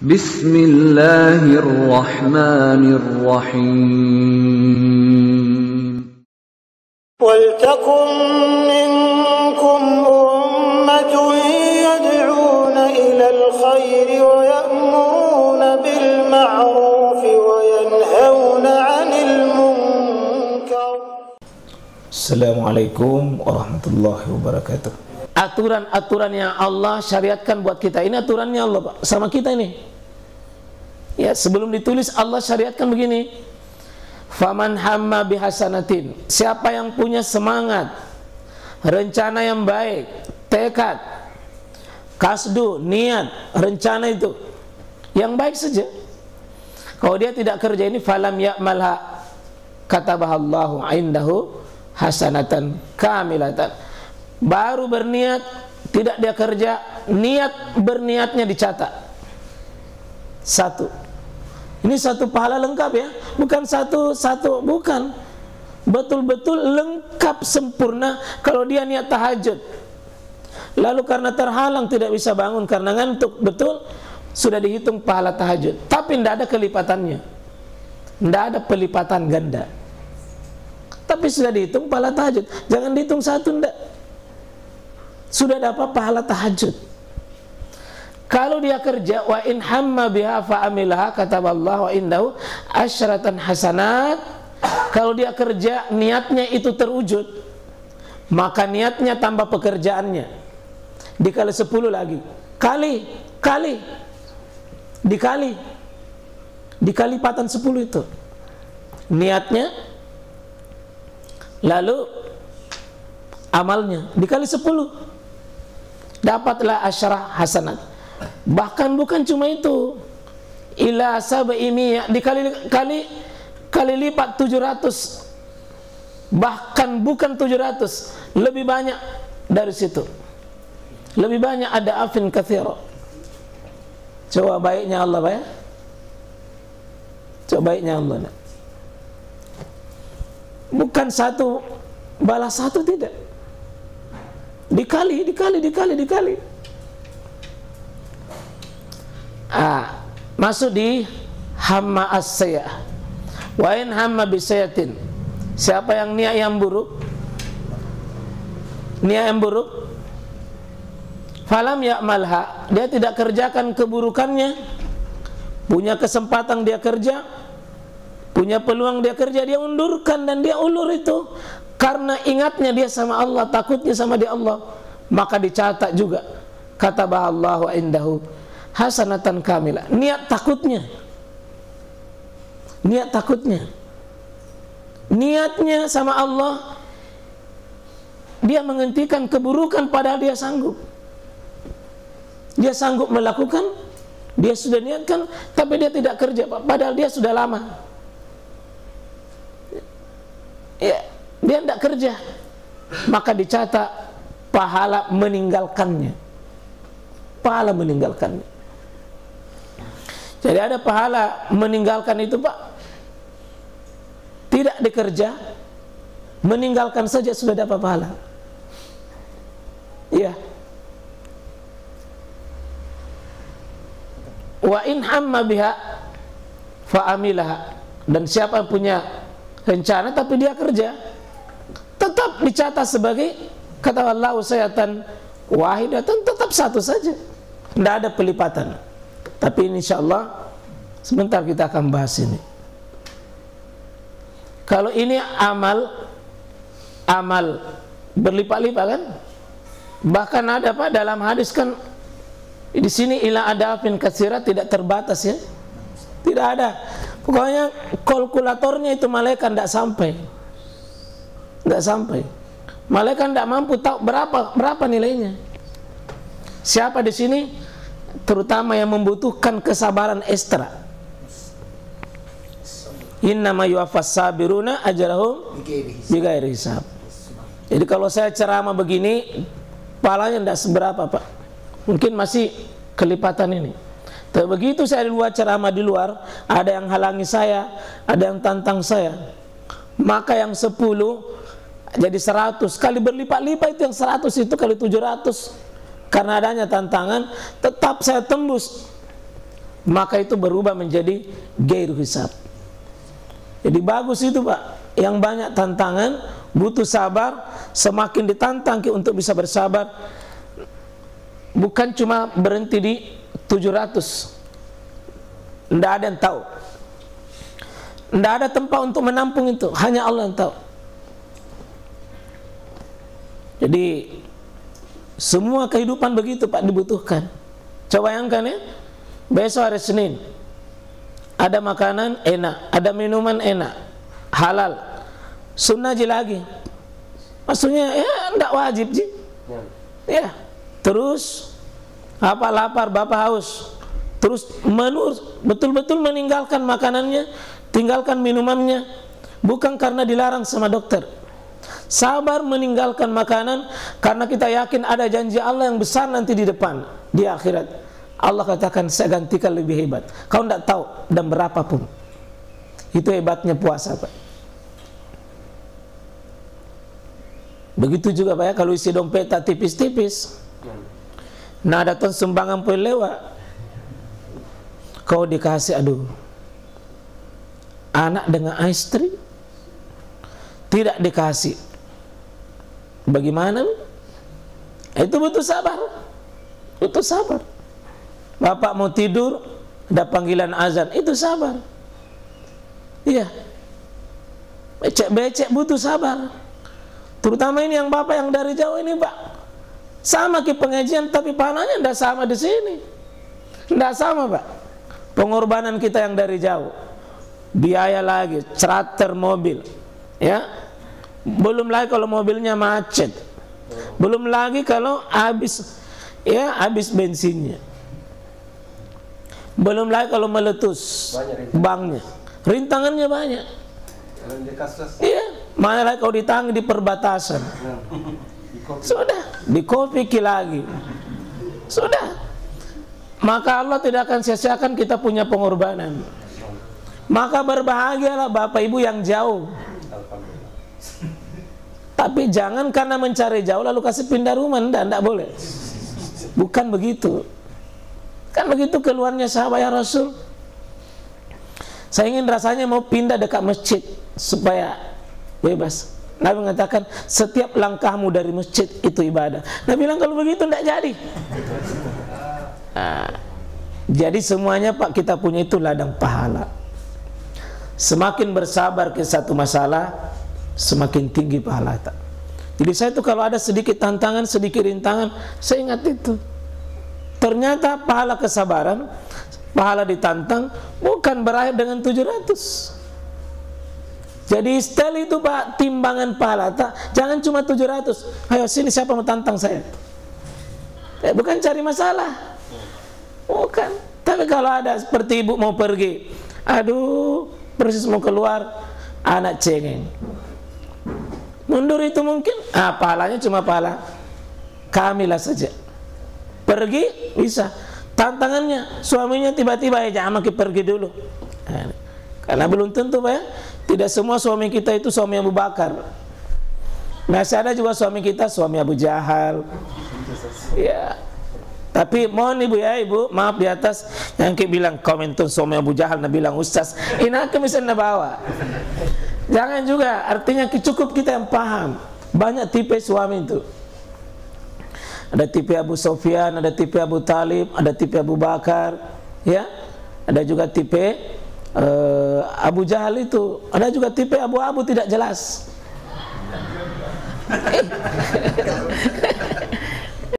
Bismillahirrahmanirrahim. Waltakum minkum ummatun yad'una ilal khairi wa ya'muruna bil ma'rufi wa yanhauna 'anil munkar. Assalamualaikum warahmatullahi wabarakatuh. Aturan-aturan yang Allah syariatkan buat kita, ini aturannya Allah, Pak, sama kita ini. Ya, sebelum ditulis Allah syariatkan begini. Faman hamma bihasanatin, siapa yang punya semangat, rencana yang baik, tekad, kasdu, niat, rencana itu yang baik saja. Kalau dia tidak kerja ini, falam ya'malha katabahallahu indahu hasanatan kamilatan. Baru berniat, tidak dia kerja, niat berniatnya dicatat. Satu. Ini satu pahala lengkap ya, bukan satu-satu, bukan. Betul-betul lengkap sempurna kalau dia niat tahajud. Lalu karena terhalang tidak bisa bangun karena ngantuk, betul, sudah dihitung pahala tahajud. Tapi tidak ada kelipatannya. Tidak ada pelipatan ganda. Tapi sudah dihitung pahala tahajud. Jangan dihitung satu, tidak. Sudah dapat pahala tahajud. Kalau dia kerja, wa in hamma biha fa amilaha kataballahu indahu asyratan hasanat. Kalau dia kerja, niatnya itu terwujud, maka niatnya tambah pekerjaannya dikali 10 lagi. Dikali lipatan 10 itu niatnya, lalu amalnya dikali 10, dapatlah asyarah hasanat. Bahkan bukan cuma itu, ila sab'imiyah, dikali lipat 700. Bahkan bukan 700, lebih banyak dari situ. Lebih banyak, ada afin katsira. Coba baiknya Allah, Pak ya. Coba baiknya Allah. Bukan satu balas satu, tidak. Dikali. Masuk di hamma as-sayah. Wa in hamma bisayatin, siapa yang niat yang buruk, falam ya'malha, dia tidak kerjakan keburukannya. Punya kesempatan dia kerja, punya peluang dia kerja, dia undurkan dan dia ulur itu karena ingatnya dia sama Allah, takutnya sama dia Allah, maka dicatat juga katabahallahu indahu hasanatan kamilah. Niat takutnya, niatnya sama Allah, dia menghentikan keburukan padahal dia sanggup melakukan, dia sudah niatkan, tapi dia tidak kerja, padahal dia sudah lama ya, dia tidak kerja, maka dicatat pahala meninggalkannya. Jadi ada pahala meninggalkan itu, Pak. Tidak dikerja, meninggalkan saja sudah dapat pahala. Iya. Wa in hamma biha fa amilaha, dan siapa yang punya rencana tapi dia kerja, tetap dicatat sebagai kata Allah sayatan wahidatan, tetap satu saja. Tidak ada pelipatan. Tapi insyaallah sebentar kita akan bahas ini. Kalau ini amal berlipat-lipat kan? Bahkan ada, Pak, dalam hadis kan di sini ila adafin katsira, tidak terbatas ya. Tidak ada. Pokoknya kalkulatornya itu malaikat tidak sampai. Malaikat tidak mampu tahu berapa nilainya. Siapa di sini terutama yang membutuhkan kesabaran ekstra? Innama yuwaffas sabiruna ajrahum bighairi hisab. Jadi kalau saya ceramah begini, pahalanya tidak seberapa, Pak. Mungkin masih kelipatan ini. Tapi begitu saya di luar ceramah di luar, ada yang halangi saya, ada yang tantang saya, maka yang 10 jadi 100 kali berlipat-lipat, itu yang 100 itu kali 700. Karena adanya tantangan, tetap saya tembus maka itu berubah menjadi ghairu hisab. Jadi bagus itu Pak, yang banyak tantangan, butuh sabar, semakin ditantang untuk bisa bersabar. Bukan cuma berhenti di 700. Tidak ada yang tahu. Tidak ada tempat untuk menampung itu, hanya Allah yang tahu. Jadi semua kehidupan begitu Pak, dibutuhkan. Coba bayangkan ya, besok hari Senin, ada makanan enak, ada minuman enak, halal, sunnah je lagi. Maksudnya ya tidak wajib je. Ya, terus apa lapar, bapak haus, terus betul-betul meninggalkan makanannya, tinggalkan minumannya, bukan karena dilarang sama dokter. Sabar meninggalkan makanan karena kita yakin ada janji Allah yang besar nanti di depan, di akhirat. Allah katakan, saya gantikan lebih hebat. Kau tidak tahu dan berapapun. Itu hebatnya puasa Pak. Begitu juga Pak ya, kalau isi dompet tak tipis-tipis, nah datang sumbangan pun lewat, kau dikasih, aduh, anak dengan istri tidak dikasih, bagaimana? Itu butuh sabar, butuh sabar. Bapak mau tidur, ada panggilan azan, itu sabar. Iya, becek-becek butuh sabar. Terutama ini yang bapak yang dari jauh ini Pak, sama ke pengajian tapi pahalanya tidak sama di sini, tidak sama Pak. Pengorbanan kita yang dari jauh, biaya lagi, charter mobil, ya, belum lagi kalau mobilnya macet, belum lagi kalau habis bensinnya, belum lagi kalau meletus banknya, rintangannya banyak. Iya, mana lagi kalau ditanggi di perbatasan, sudah di Kopiki lagi, sudah. Maka Allah tidak akan sia-siakan kita punya pengorbanan. Maka berbahagialah Bapak Ibu yang jauh. Tapi jangan karena mencari jauh lalu kasih pindah rumah, tidak boleh. Bukan begitu. Kan begitu keluarnya sahabat ya Rasul. Saya ingin rasanya mau pindah dekat masjid supaya bebas. Nabi mengatakan setiap langkahmu dari masjid itu ibadah. Nabi bilang kalau begitu tidak jadi. Nah, jadi semuanya Pak kita punya itu ladang pahala. Semakin bersabar ke satu masalah, semakin tinggi pahala. Jadi saya itu kalau ada sedikit tantangan, sedikit rintangan, saya ingat itu. Ternyata pahala kesabaran, pahala ditantang bukan berakhir dengan 700. Jadi setelah itu Pak, timbangan pahala jangan cuma 700. Ayo sini siapa mau tantang saya? Bukan cari masalah. Bukan. Tapi kalau ada seperti ibu mau pergi, aduh, persis mau keluar, anak cengeng, mundur itu mungkin, pahalanya cuma pahala kamilah saja. Pergi bisa. Tantangannya suaminya tiba-tiba jangan makin pergi dulu. Karena belum tentu Pak ya, tidak semua suami kita itu suami Abu Bakar. Masih ada juga suami kita suami Abu Jahal. Ya. Tapi mohon ibu ya ibu, maaf di atas yang bilang komentar suami Abu Jahal, Nabi bilang ustaz, ini aku bisa bawa. Jangan juga, artinya cukup kita yang paham. Banyak tipe suami itu. Ada tipe Abu Sofyan, ada tipe Abu Talib, ada tipe Abu Bakar, ya. Ada juga tipe Abu Jahal itu. Ada juga tipe Abu tidak jelas.